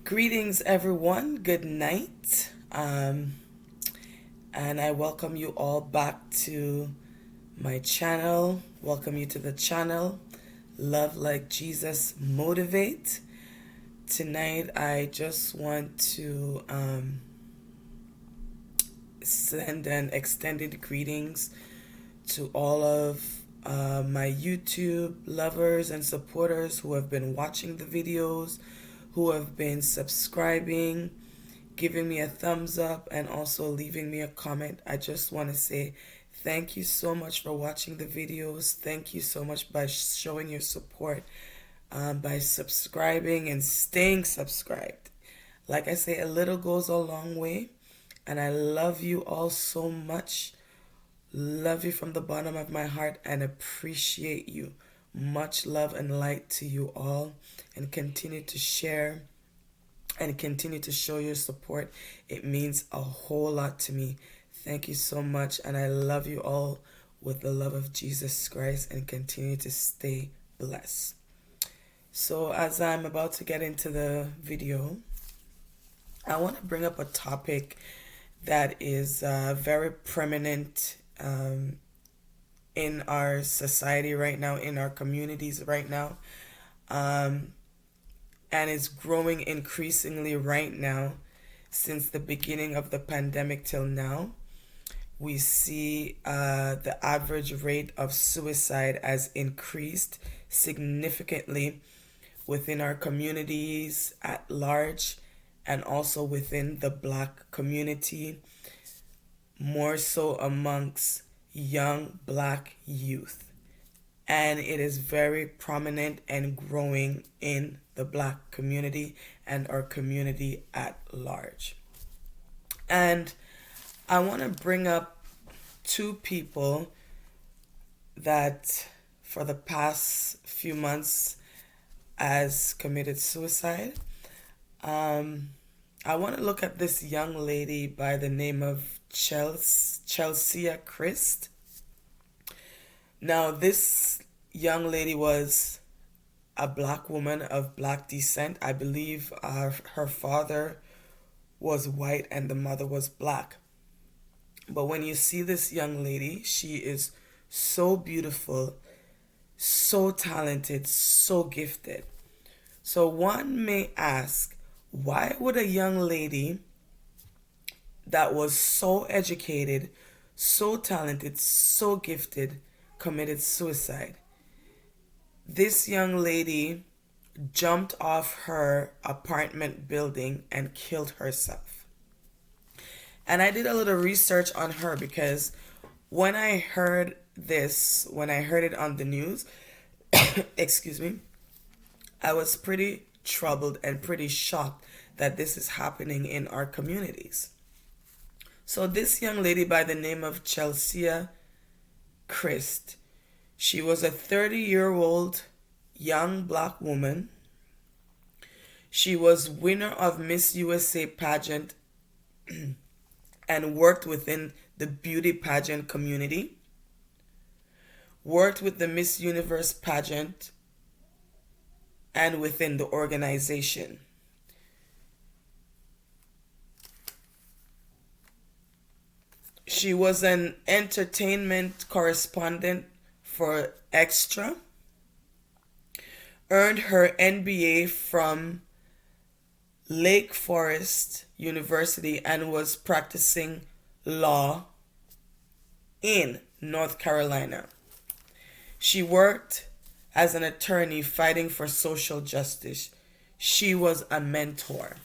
Greetings, everyone. Good night. And I welcome you all back to my channel. Welcome you to the channel. Love Like Jesus Motivate. Tonight, I just want to send an extended greetings to all of my YouTube lovers and supporters who have been watching the videos, who have been subscribing, giving me a thumbs up, and also leaving me a comment. I just want to say thank you so much for watching the videos. Thank you so much by showing your support, by subscribing and staying subscribed. Like I say, a little goes a long way, and I love you all so much. Love you from the bottom of my heart and appreciate you. Much love and light to you all, and continue to share and continue to show your support. It means a whole lot to me. Thank you so much, and I love you all with the love of Jesus Christ, and continue to stay blessed. So as I'm about to get into the video, I want to bring up a topic that is very prominent in our society right now, in our communities right now, and is growing increasingly right now. Since the beginning of the pandemic till now, we see the average rate of suicide has increased significantly within our communities at large, and also within the Black community, more so amongst young Black youth. And it is very prominent and growing in the Black community and our community at large. And I want to bring up two people that for the past few months has committed suicide. I want to look at this young lady by the name of Chelsea Christ. Now, this young lady was a Black woman of Black descent. I believe her father was white and the mother was Black. But when you see this young lady, she is so beautiful, so talented, so gifted. So one may ask, why would a young lady that was so educated, so talented, so gifted, committed suicide? This young lady jumped off her apartment building and killed herself. And I did a little research on her, because when I heard it on the news, excuse me, I was pretty troubled and pretty shocked that this is happening in our communities. So this young lady by the name of Chelsea Christ, she was a 30-year-old young Black woman. She was winner of Miss USA pageant and worked within the beauty pageant community, worked with the Miss Universe pageant, and within the organization. She was an entertainment correspondent for Extra, earned her MBA from Lake Forest University, and was practicing law in North Carolina. She worked as an attorney fighting for social justice. She was a mentor.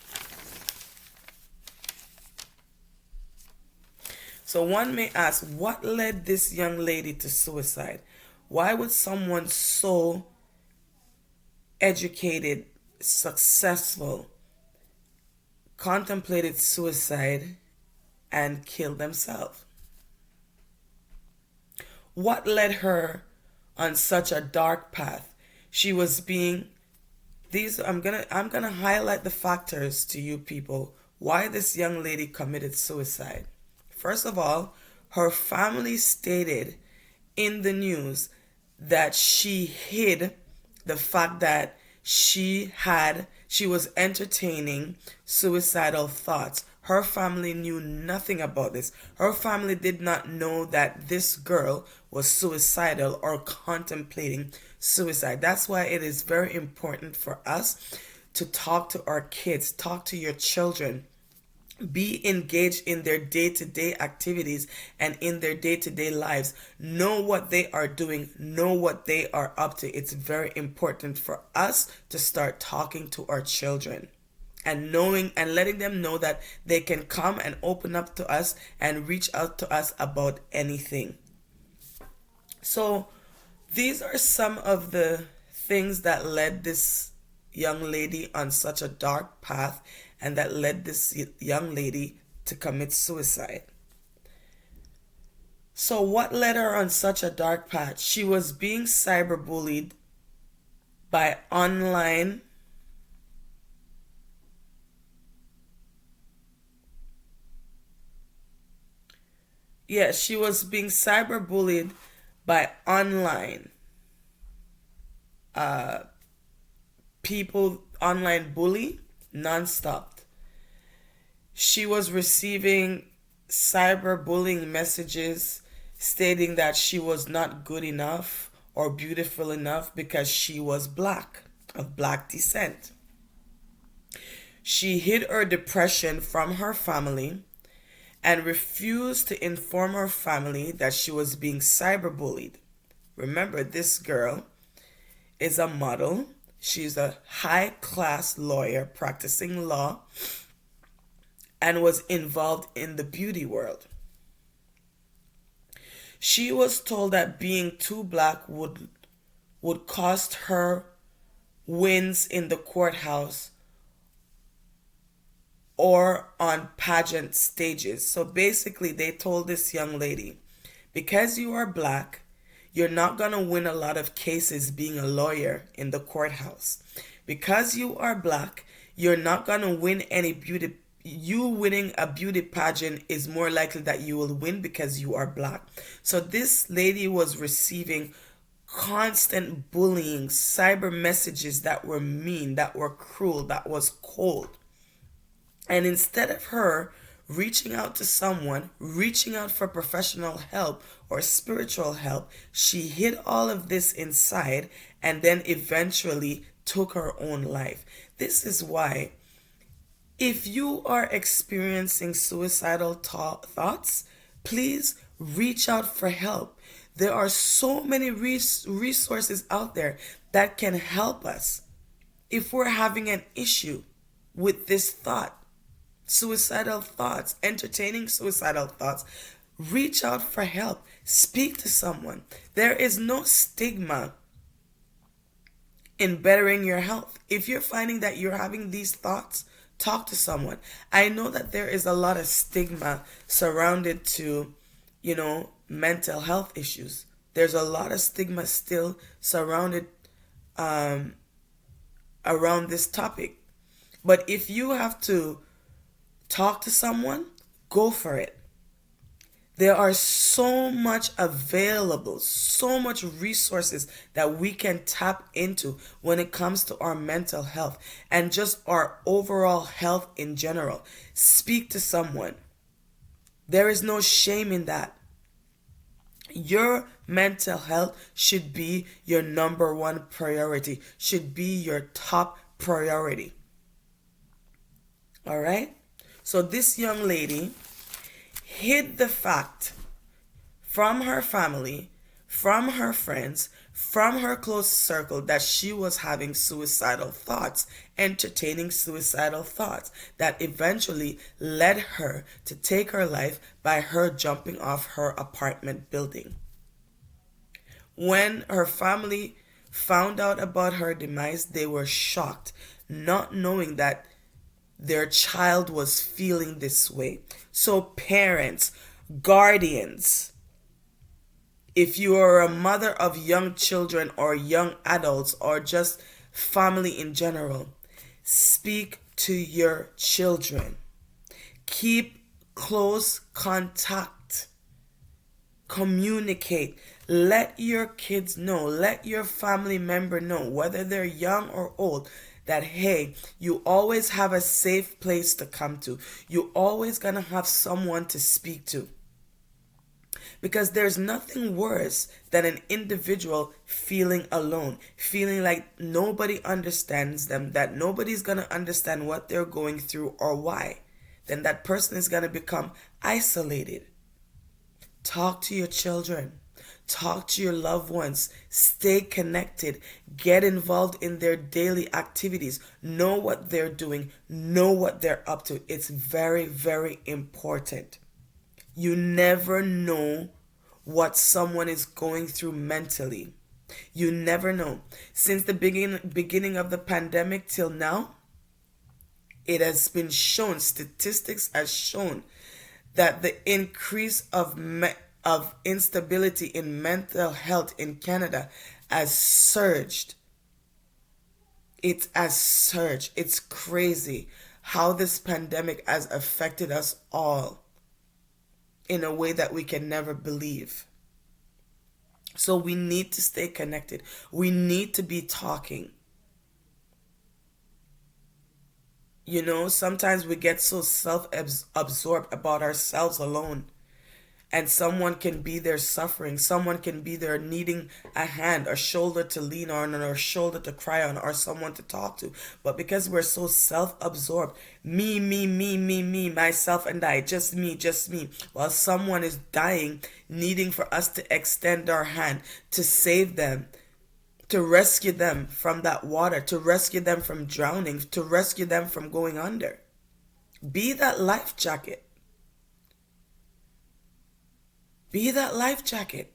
So one may ask, what led this young lady to suicide? Why would someone so educated, successful, contemplated suicide and kill themselves? What led her on such a dark path? She was being I'm gonna highlight the factors to you people why this young lady committed suicide. First of all, her family stated in the news that she hid the fact that she had She was entertaining suicidal thoughts. Her family knew nothing about this. Her family did not know that this girl was suicidal or contemplating suicide. That's why it is very important for us to talk to our kids, talk to your children, be engaged in their day-to-day activities and in their day-to-day lives. Know what they are doing, know what they are up to. It's very important for us to start talking to our children and knowing and letting them know that they can come and open up to us and reach out to us about anything. So these are some of the things that led this young lady on such a dark path and that led this young lady to commit suicide. So, what led her on such a dark path? She was being cyberbullied by online. Yeah, she was being cyberbullied by online people, online bully nonstop. She was receiving cyberbullying messages stating that she was not good enough or beautiful enough because she was black, of black descent. She hid her depression from her family and refused to inform her family that she was being cyberbullied. Remember, this girl is a model. She's a high class lawyer practicing law and was involved in the beauty world. She was told that being too black would cost her wins in the courthouse or on pageant stages. So basically, they told this young lady, because you are black, you're not going to win a lot of cases being a lawyer in the courthouse. Because you are black, you're not going to win any beauty. You winning a beauty pageant is more likely that you will win because you are black. So this lady was receiving constant bullying, cyber messages that were mean, that were cruel, that was cold. And instead of her reaching out to someone, reaching out for professional help or spiritual help, she hid all of this inside and then eventually took her own life. This is why, if you are experiencing suicidal thoughts, please reach out for help. There are so many resources out there that can help us if we're having an issue with this thought. Suicidal thoughts, entertaining suicidal thoughts, reach out for help. Speak to someone. There is no stigma in bettering your health. If you're finding that you're having these thoughts, talk to someone. I know that there is a lot of stigma surrounded to, mental health issues. There's a lot of stigma still surrounded around this topic. But if you have to talk to someone, go for it. There are so much available, so much resources that we can tap into when it comes to our mental health and just our overall health in general. Speak to someone. There is no shame in that. Your mental health should be your number one priority, should be your top priority. All right? So this young lady hid the fact from her family, from her friends, from her close circle that she was having suicidal thoughts, entertaining suicidal thoughts that eventually led her to take her life by her jumping off her apartment building. When her family found out about her demise, they were shocked, not knowing that their child was feeling this way. So parents, guardians, if you are a mother of young children or young adults or just family in general, speak to your children. Keep close contact. Communicate. Let your kids know. Let your family member know, whether they're young or old. that, hey, you always have a safe place to come to. You always gonna have someone to speak to. Because there's nothing worse than an individual feeling alone, feeling like nobody understands them, that nobody's going to understand what they're going through or why. Then that person is going to become isolated. Talk to your children. Talk to your loved ones. Stay connected. Get involved in their daily activities. Know what they're doing. Know what they're up to. It's very, very important. You never know what someone is going through mentally. You never know. Since the beginning of the pandemic till now, it has been shown, statistics has shown that the increase of instability in mental health in Canada has surged. It has surged. It's crazy how this pandemic has affected us all in a way that we can never believe. So we need to stay connected. We need to be talking. You know, sometimes we get so self-absorbed about ourselves alone. And someone can be there suffering. Someone can be there needing a hand, a shoulder to lean on, or a shoulder to cry on, or someone to talk to. But because we're so self-absorbed, me, myself and I, just me, while someone is dying, needing for us to extend our hand to save them, to rescue them from that water, to rescue them from drowning, to rescue them from going under. Be that life jacket. Be that life jacket.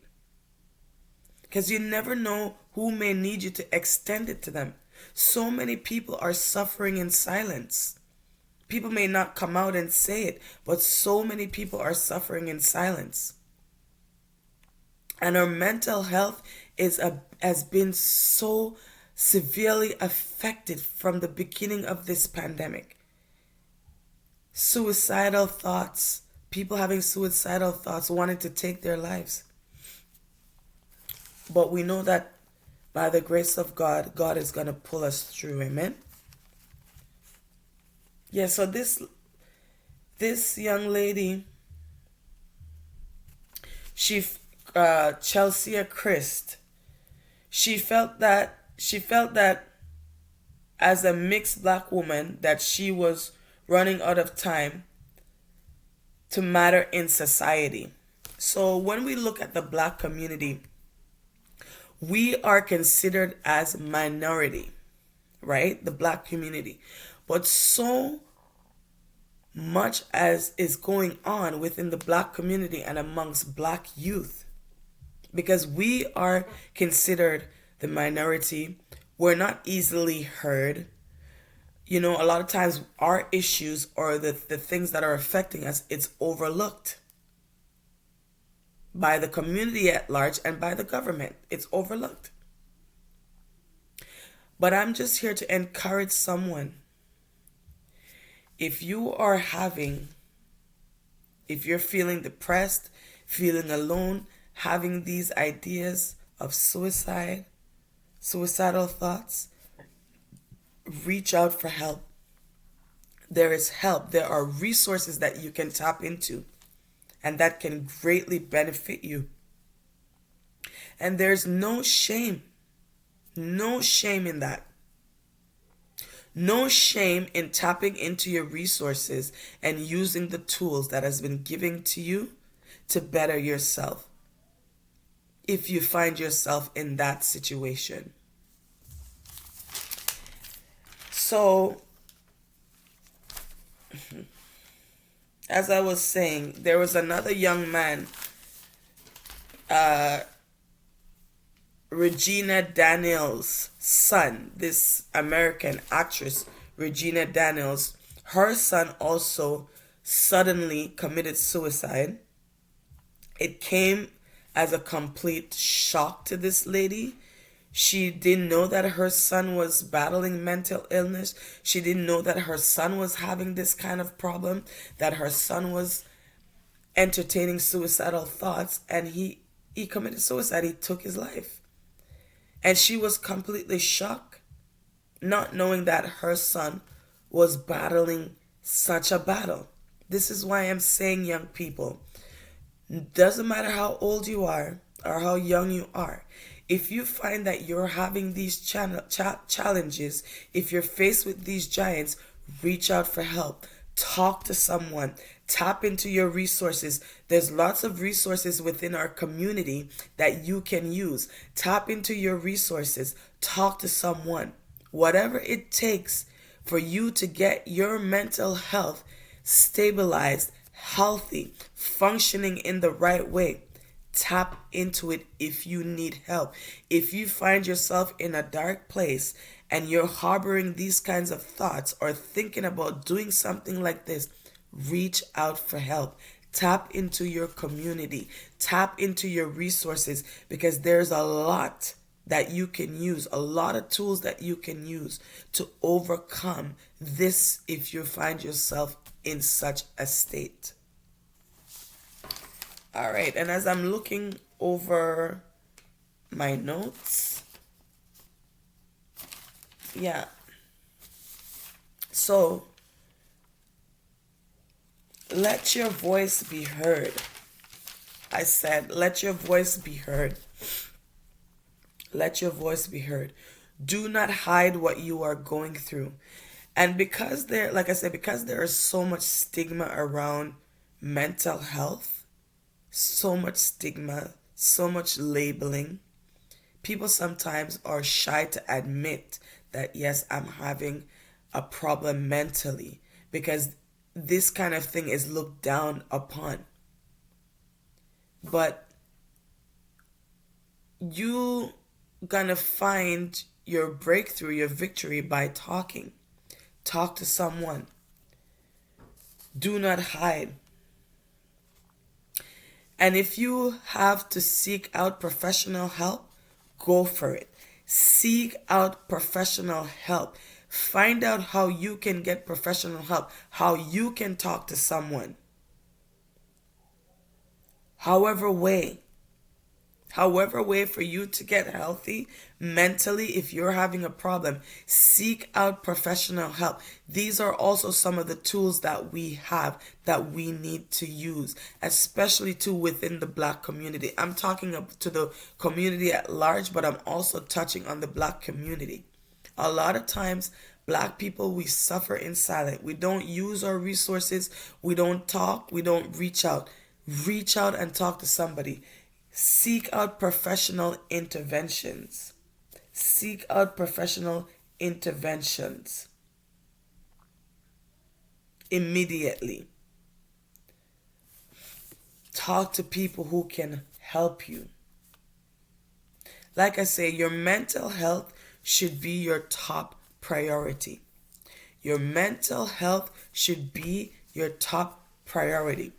Because you never know who may need you to extend it to them. So many people are suffering in silence. People may not come out and say it, but so many people are suffering in silence. And our mental health has been so severely affected from the beginning of this pandemic. Suicidal thoughts, people having suicidal thoughts, wanting to take their lives. But we know that by the grace of God, God is going to pull us through. Amen. Yeah, so this young lady, Chelsea Christ, she felt that as a mixed black woman that she was running out of time to matter in society. So when we look at the black community, we are considered as minority, right? The black community. But so much as is going on within the black community and amongst black youth, because we are considered the minority, we're not easily heard. You know, a lot of times our issues or the things that are affecting us, it's overlooked by the community at large and by the government. It's overlooked. But I'm just here to encourage someone. If you're feeling depressed, feeling alone, having these ideas of suicidal thoughts, reach out for help. There is help. There are resources that you can tap into and that can greatly benefit you. And there's no shame in that. No shame in tapping into your resources and using the tools that has been given to you to better yourself if you find yourself in that situation. So, as I was saying, there was another young man, Regina Daniels' son, this American actress, Regina Daniels. Her son also suddenly committed suicide. It came as a complete shock to this lady. She didn't know that her son was battling mental illness. She didn't know that her son was having this kind of problem, that her son was entertaining suicidal thoughts, and he committed suicide. He took his life. And she was completely shocked. not knowing that her son was battling such a battle. This is why I'm saying, young people, doesn't matter how old you are or how young you are. If you find that you're having these challenges, if you're faced with these giants, reach out for help. Talk to someone. Tap into your resources. There's lots of resources within our community that you can use. Tap into your resources. Talk to someone. Whatever it takes for you to get your mental health stabilized, healthy, functioning in the right way. Tap into it if you need help. If you find yourself in a dark place and you're harboring these kinds of thoughts or thinking about doing something like this, reach out for help. Tap into your community. Tap into your resources, because there's a lot that you can use, a lot of tools that you can use to overcome this if you find yourself in such a state. All right, and as I'm looking over my notes, yeah. So, let your voice be heard. I said, let your voice be heard. Let your voice be heard. Do not hide what you are going through. And because like I said, because there is so much stigma around mental health, so much stigma, so much labeling, people sometimes are shy to admit that, yes, I'm having a problem mentally, because this kind of thing is looked down upon. But you gonna find your breakthrough, your victory by talking. Talk to someone. Do not hide. And if you have to seek out professional help, go for it. Seek out professional help. Find out how you can get professional help, how you can talk to someone. However way for you to get healthy mentally, if you're having a problem, seek out professional help. These are also some of the tools that we have that we need to use, especially too within the Black community. I'm talking to the community at large, but I'm also touching on the Black community. A lot of times, Black people, we suffer in silence. We don't use our resources. We don't talk. We don't reach out. Reach out and talk to somebody. Seek out professional interventions. Seek out professional interventions immediately. Talk to people who can help you. Like I say, your mental health should be your top priority. Your mental health should be your top priority.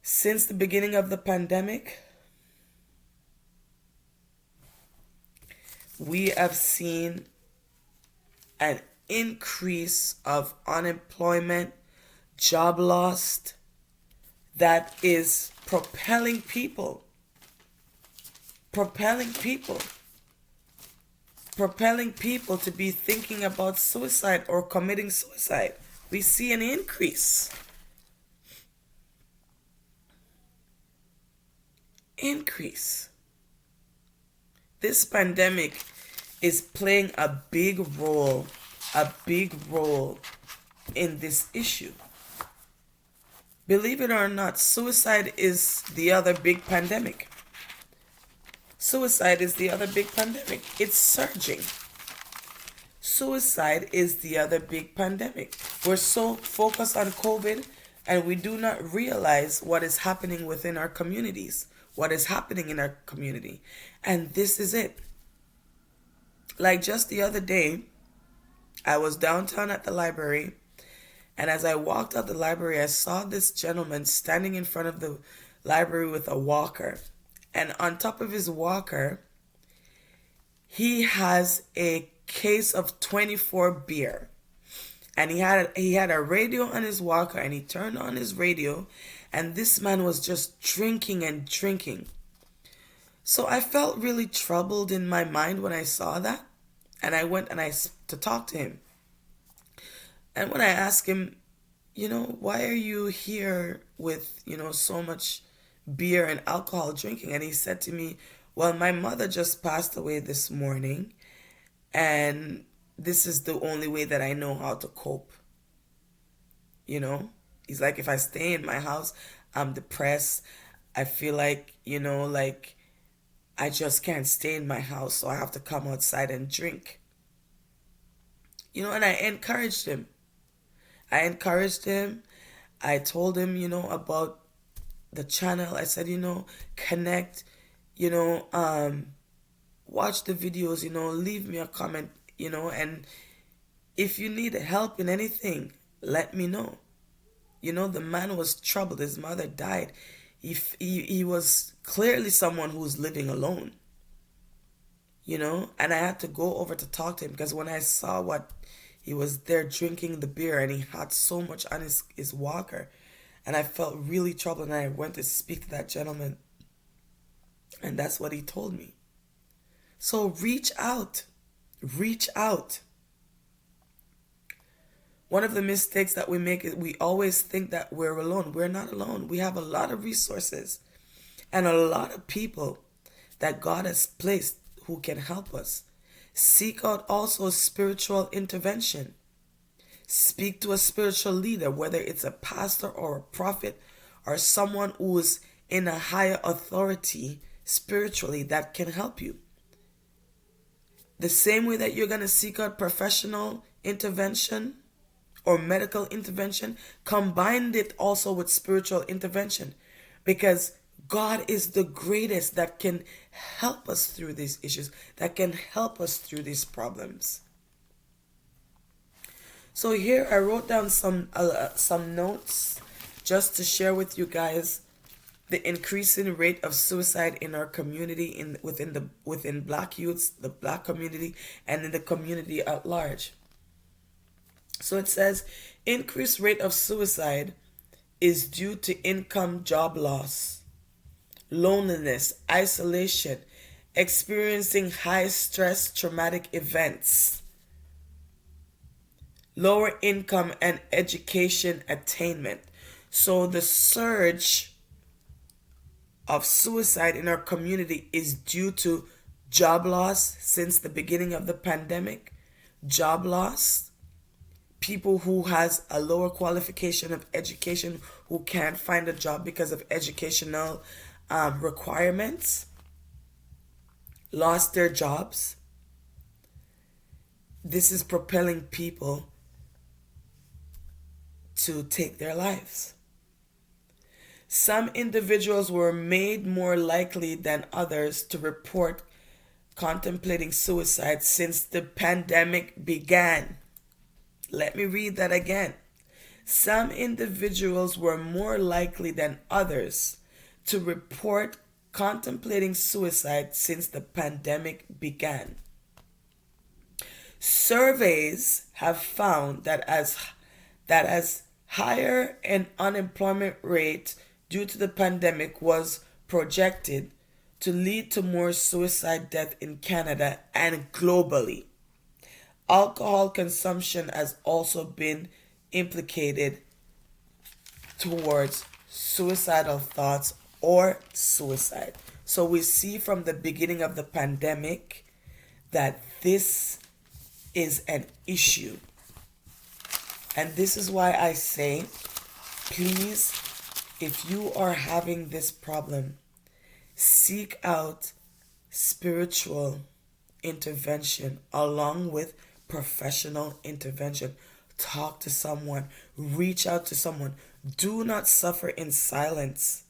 Since the beginning of the pandemic, we have seen an increase of unemployment, job loss, that is propelling people to be thinking about suicide or committing suicide. We see an increase. This pandemic is playing a big role in this issue. Believe it or not, suicide is the other big pandemic. It's surging. Suicide is the other big pandemic. We're so focused on COVID, and we do not realize what is happening within our communities, what is happening in our community. And this is it. Like just the other day, I was downtown at the library, and as I walked out the library, I saw this gentleman standing in front of the library with a walker. And on top of his walker, he has a case of 24 beer. And he had a radio on his walker, and he turned on his radio, and this man was just drinking and drinking. So I felt really troubled in my mind when I saw that. And I went and to talk to him. And when I asked him, why are you here with, so much beer and alcohol drinking? And he said to me, well, my mother just passed away this morning, and this is the only way that I know how to cope. You know, he's like, if I stay in my house, I'm depressed. I feel like, like I just can't stay in my house, so I have to come outside and drink. And I encouraged him. I told him, about the channel. I said, connect, you know, um, watch the videos, leave me a comment, and if you need help in anything, let me know. The man was troubled. His mother died. He was clearly someone who was living alone, and I had to go over to talk to him because when I saw what he was there drinking the beer and he had so much on his walker, and I felt really troubled, and I went to speak to that gentleman, and that's what he told me. So reach out. Reach out. One of the mistakes that we make is we always think that we're alone. We're not alone. We have a lot of resources and a lot of people that God has placed who can help us. Seek out also spiritual intervention. Speak to a spiritual leader, whether it's a pastor or a prophet or someone who is in a higher authority spiritually that can help you. The same way that you're going to seek out professional intervention or medical intervention, combine it also with spiritual intervention, because God is the greatest that can help us through these issues, that can help us through these problems. So here I wrote down some notes just to share with you guys the increasing rate of suicide in our community, within Black youths, the Black community, and in the community at large. So it says increased rate of suicide is due to income job loss, loneliness, isolation, experiencing high stress traumatic events, lower income, and education attainment. So the surge of suicide in our community is due to job loss since the beginning of the pandemic, job loss, people who has a lower qualification of education who can't find a job because of educational requirements, lost their jobs. This is propelling people to take their lives. Some individuals were made more likely than others to report contemplating suicide since the pandemic began. Let me read that again. Some individuals were more likely than others to report contemplating suicide since the pandemic began. Surveys have found that as higher an unemployment rate due to the pandemic was projected to lead to more suicide deaths in Canada and globally. Alcohol consumption has also been implicated towards suicidal thoughts or suicide. So we see from the beginning of the pandemic that this is an issue. And this is why I say, please, if you are having this problem, seek out spiritual intervention along with professional intervention. Talk to someone, reach out to someone. Do not suffer in silence.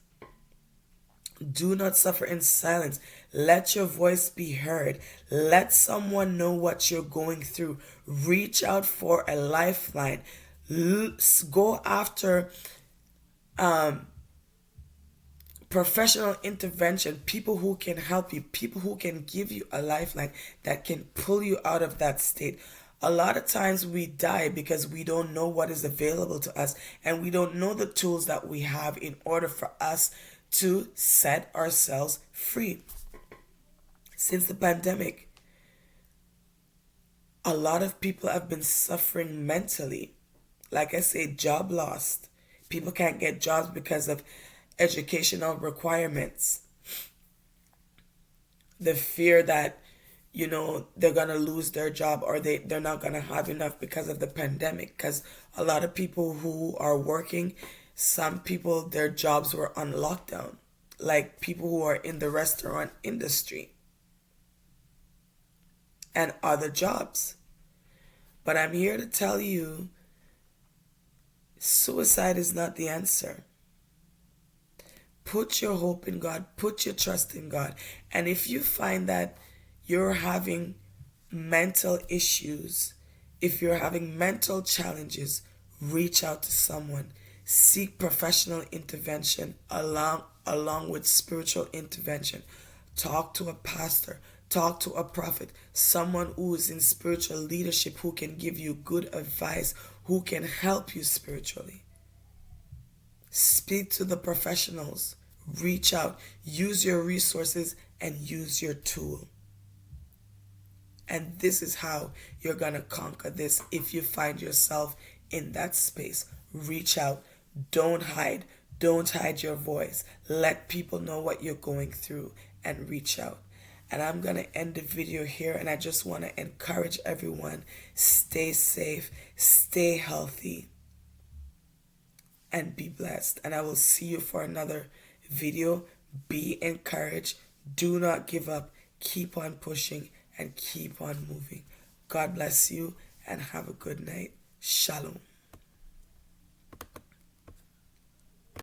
Do not suffer in silence. Let your voice be heard. Let someone know what you're going through. Reach out for a lifeline. Go after professional intervention, people who can help you, people who can give you a lifeline that can pull you out of that state. A lot of times we die because we don't know what is available to us, and we don't know the tools that we have in order for us to set ourselves free. Since the pandemic, a lot of people have been suffering mentally. Like I say, job lost. People can't get jobs because of educational requirements. The fear that, they're going to lose their job, or they're not going to have enough because of the pandemic. Because a lot of people who are working, some people, their jobs were on lockdown. Like people who are in the restaurant industry and other jobs. But I'm here to tell you, suicide is not the answer. Put your hope in God, put your trust in God. And if you find that you're having mental issues, if you're having mental challenges, reach out to someone. Seek professional intervention along with spiritual intervention. Talk to a pastor, talk to a prophet, someone who is in spiritual leadership who can give you good advice, who can help you spiritually. Speak to the professionals. Reach out. Use your resources and use your tool. And this is how you're going to conquer this if you find yourself in that space. Reach out. Don't hide. Don't hide your voice. Let people know what you're going through and reach out. And I'm going to end the video here, and I just want to encourage everyone, stay safe, stay healthy, and be blessed. And I will see you for another video. Be encouraged. Do not give up. Keep on pushing and keep on moving. God bless you and have a good night. Shalom.